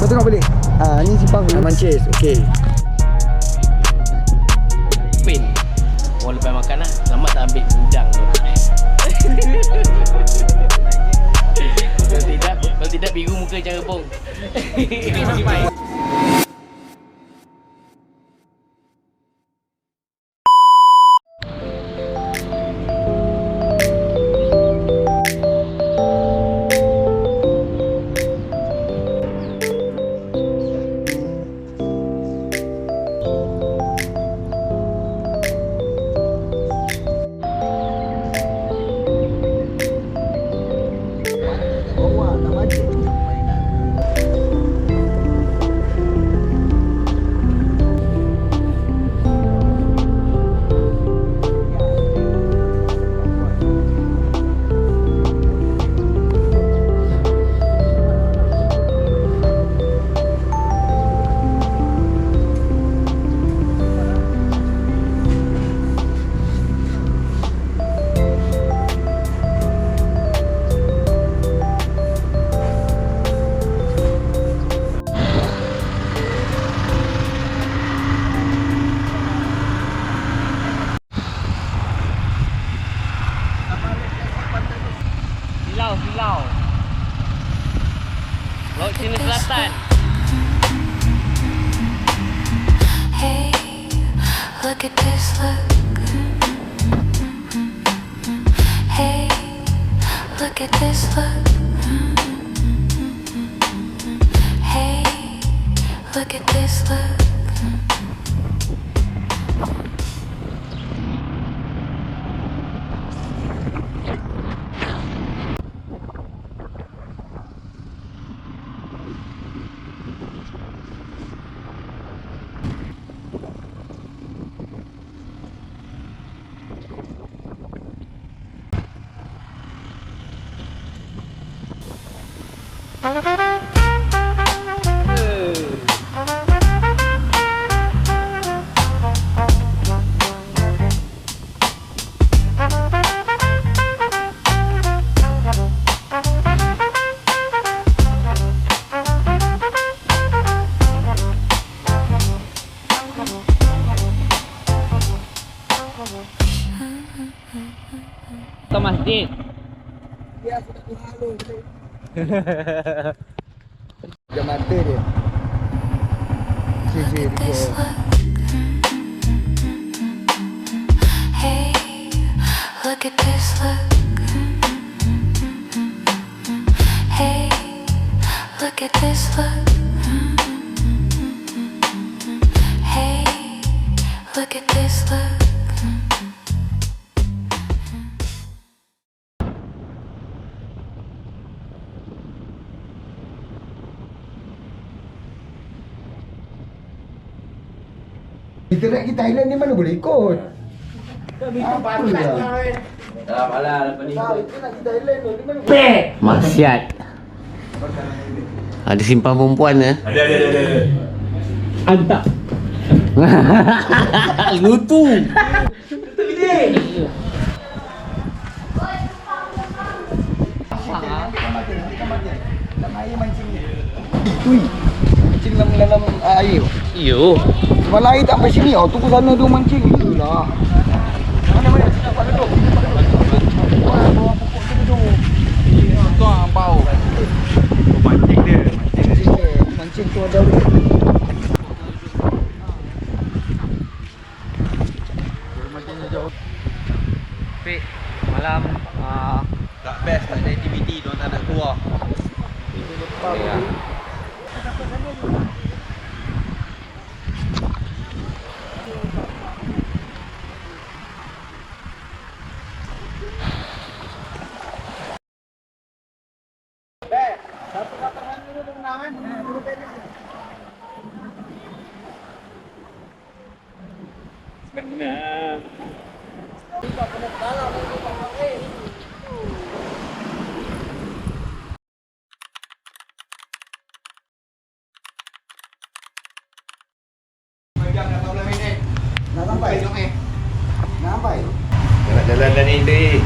tengok balik. Ni simpang Manchester. Okey. Pin. Mau lepas makan lah. Selamat tak ambil udang tu. Kalau tidak biru muka macam rebung. Sampai. Silau. Laut Cina Selatan. Hey, look at this look. Hey, look at this look. Hey, look at this look. Ke masjid. Dia sudah halu. Dia mata dia. Look at this look. Hey, look at this look. Hey, look at this look. Hey, look at this look. Kita nak pergi Thailand ni mana boleh ikut? Apa lah? Dalam halal lepas ni. Kita nak pergi Thailand ni mana boleh? Maksiat. Ada simpan perempuan ya? Ada. Antak. Lutu. Dalam air mancing ni. Tui. Mancing dalam air. Yo. Semalam air tak sampai sini tau. Tunggu sana dia mancing. Itulah. Mana? Dapat duduk. Bawah pokok tu duduk. Tuang bau. Mancing dia. Mancing tu ada dia. Pik, malam Tak best, tak ada aktiviti, diorang tak nak keluar. ya. Benar. Nak sampai? Nak sampai? Nak jalan dah ni, Indri.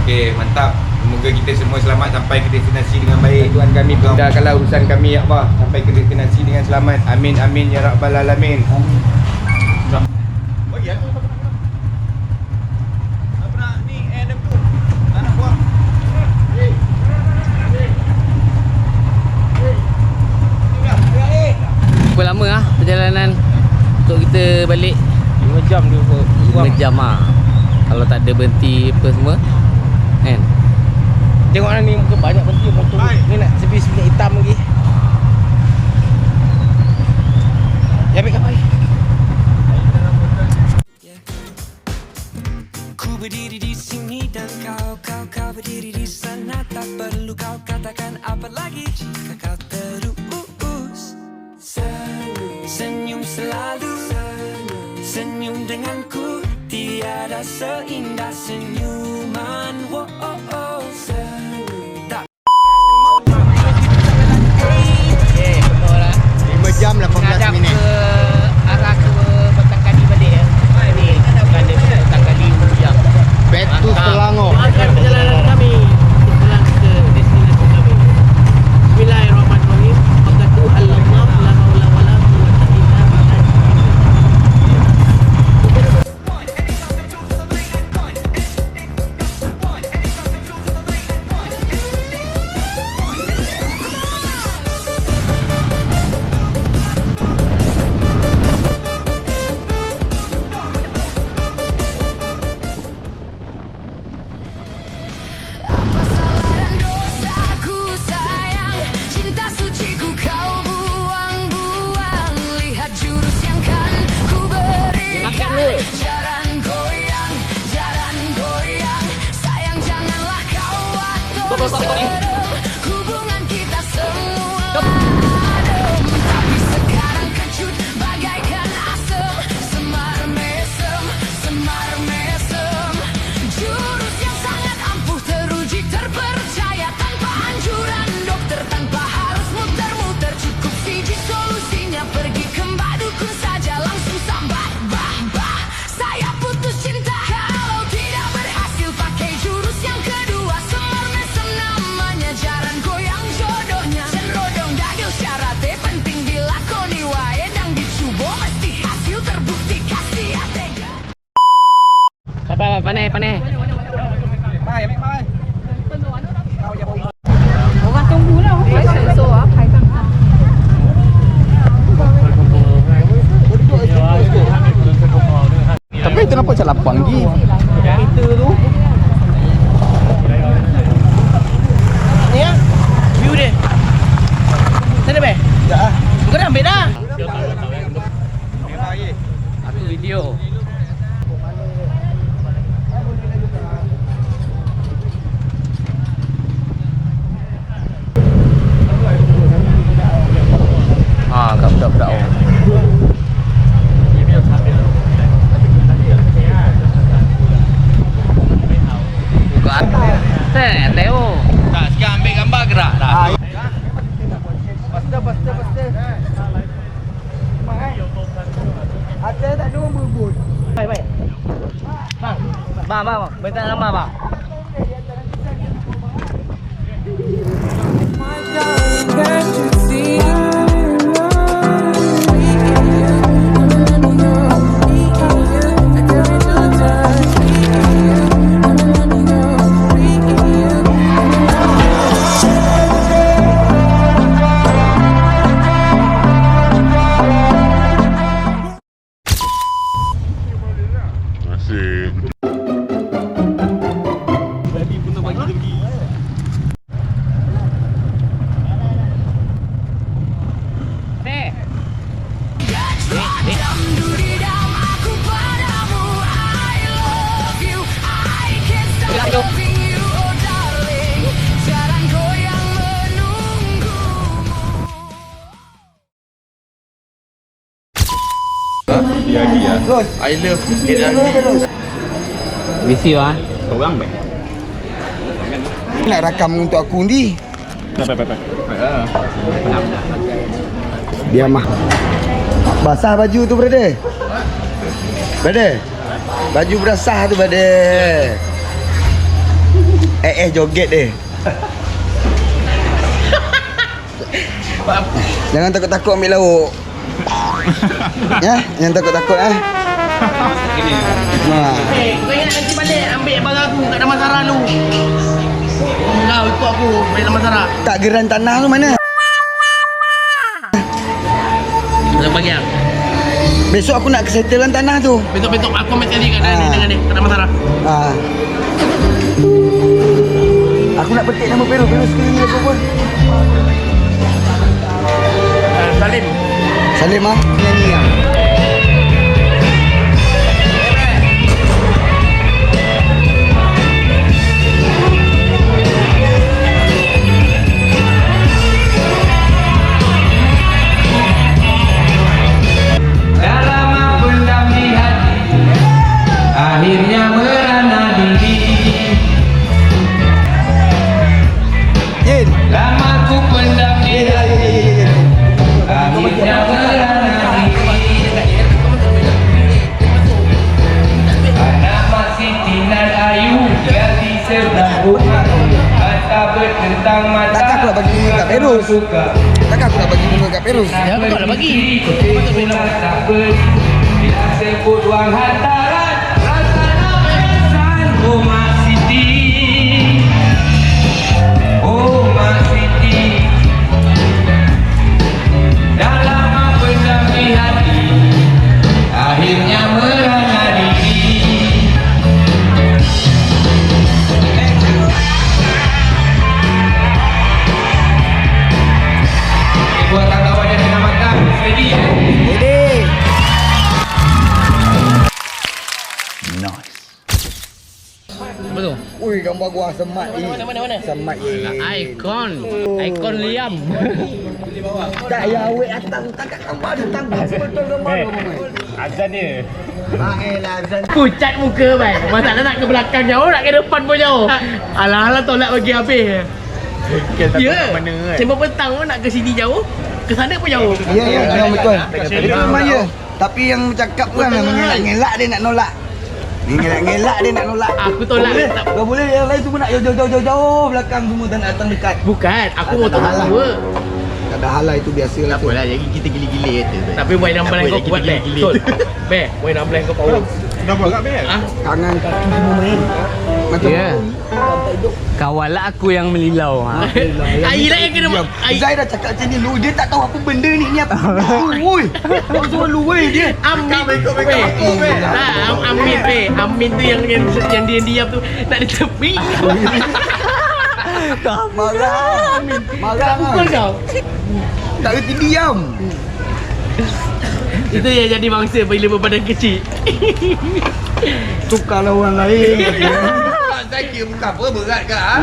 Okey, mantap. Semoga kita semua selamat sampai ke destinasi dengan baik. Tuhan kami mudahkanlah urusan kami ya Allah, sampai ke destinasi dengan selamat. Amin amin ya rabbal alamin. Oh ya. Apa nak ni Adam tu? Anak buah. Berapa lama perjalanan untuk kita balik? 5 jam dia 5 jam kalau tak ada berhenti apa semua kan. Tengok lah ni muka banyak berhenti motor. Ni nak sebi-sebi hitam lagi. Ya ambil kapal. Ku berdiri di sini dan kau berdiri di sana. Tak perlu kau katakan apa lagi jika kau terus senyum selalu. Senyum denganku tiada seindah senyuman. Wow, oh, oh. Tak 5 jam 18 minit. Arah ke Batang Kali balik ya. Ni ada Batang Kali 1 jam. Back to Selangor. Akan perjalanan kami pulang ke destinasi kami. Bismillahirrahmanirrahim. Waqatu Allah la haula wala quwwata illa billah. Kesalahan dosaku sayang, cinta suciku kau buang-buang. Lihat jurus yang kan ku berikan. Jaran goyang, sayang janganlah kau atur serem. Hubungan kita semua adem, tapi sekarang kecut bagaikan asem. Semar mesem, jurus yang sangat ampuh teruji terpercaya. Tanpa anjuran dokter, tanpa harus muter-muter, cukup biji solusinya. Pergi ke mbak dukun saja langsung sambat. Bah, saya putus cinta kalau tidak berhasil pakai jurus yang kedua. Semar mesem namanya, jaran goyang jodohnya. Cenrodong dagil syaratnya, penting dilakoni wae. Dang dicoba mesti hasil terbukti kasih tega. Apa panai. Orang tunggulah. Sensor apa kan? Tapi itu nampak macam lapang je. Kereta tu. Ni ya. View dia. Sana be. Dah. Kau dah ambil dah. Ambil video. Kat budak-budak orang. Bukan. Teo. Tak, sekarang ambil gambar gerak dah. Pasta. Ada tak ada orang berebut. Baik. Bang. Minta gambar bang. I love it. Visi ah. Seorang baik. Nak rakam untuk aku ni. Diam mah. Basah baju tu brother. Brother. Baju basah tu brother. joget deh. Jangan takut-takut ambil lauk. Ya, jangan takut-takut Kau ingat nanti balik ambil barang aku kat Taman Sara lu. Kau ikut aku balik Taman Sara. Tak geran tanah tu mana? Dah pagi ah. Besok aku nak settlekan tanah tu. Besok aku ambil sekali kat dengan ni kat Taman Sara. Aku nak petik nama Peru sekali ni apa? Salim. Salim ah. Nyanyi ah. Akhirnya merana diri. Jin. Lama ku pendam di hati. Akhirnya merana diri. Anak masih Tinan Ayu jadi sebelah rumah. Mata bertentang mata. Takkan aku nak bagi bunga kat Perus. Takkan aku nak bagi bunga kat Perus. Ya, betul dah bagi. Tak beri. Bila sebut wang hantaran. Oh Mak Siti, oh Mak Siti, dalam pendam di hati, akhirnya merana diri. Buat kawan yang dinamakan Freddy. Nice. Apa tu? Ui, gambar gua semat ni. Mana? Semat ni. Ikon Liam. Tak ya awet atas takkan gambar dia tangkap betul gambar tu. Azan dia. Baiklah Azan. Pucat muka bang. Masalah nak ke belakang jauh, nak ke depan pun jauh. Alah tolak bagi habis. Ya. Sembang petang pun nak ke sini jauh, ke sana pun jauh. Ya betul. Itu memang ya. Tapi yang cakap kan mengelak-ngelak dia nak nolak. Ngelak-ngelak dia nak nolak. Aku tolak boleh. tak. Kau boleh yang lain tu pun nak jauh-jauh belakang semua dan datang dekat. Bukan, aku mau tolak halal. dua. Tak ada halal itu biasalah. Tak apalah, jadi kita gili-gili kata tu. Tapi boy nambalan kau kuat beh. Betul. Beh, boy nambalan kau power. Kenapa kat Bel? Ah, Tangan kaki semua main. Macam Ya. Kawalah aku yang melilau. Ai lah yang kena Zai dah cakap macam ni lu, dia tak tahu apa benda ni apa. Woi. Kau suruh lu woi dia. Amin. Amin beh. Amin tu yang dia diam tu nak di tepi. Marah. Marah. Pukul kau. Tak reti diam. Itu yang jadi mangsa bila berbadan kecil. Tukarlah orang lain. Saya kira bukan apa, berat ke ah?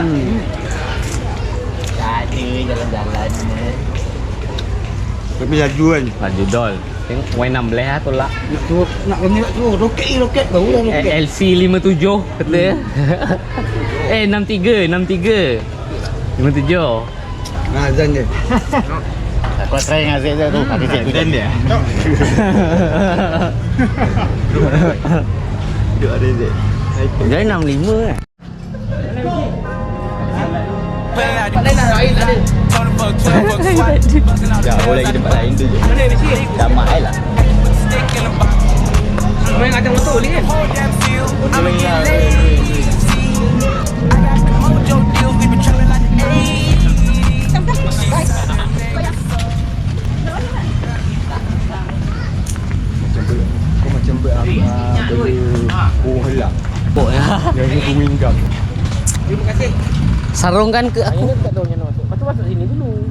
Tak ada jalan-jalan. Tapi laju kan. Laju dol. Tengok Y16 lah tolak. Nak kami nak tu roket baru dah roket. LC 57 kata. 63. 57. Azan dia. Aku try dengan Azek tu. Azan dia. Duk ada Azan. Jadi 65 kan. Tak lain lah, lain tak ada. Jauh lagi tempat lain tu je. Mana di sini? Damai lah. Main kacang betul ni kan? Kau macam oh helang. Oh ya. Yang aku minggam. Terima kasih. Sarungkan ke aku. Tak tahu macam mana masuk. Lepas tu masuk sini dulu.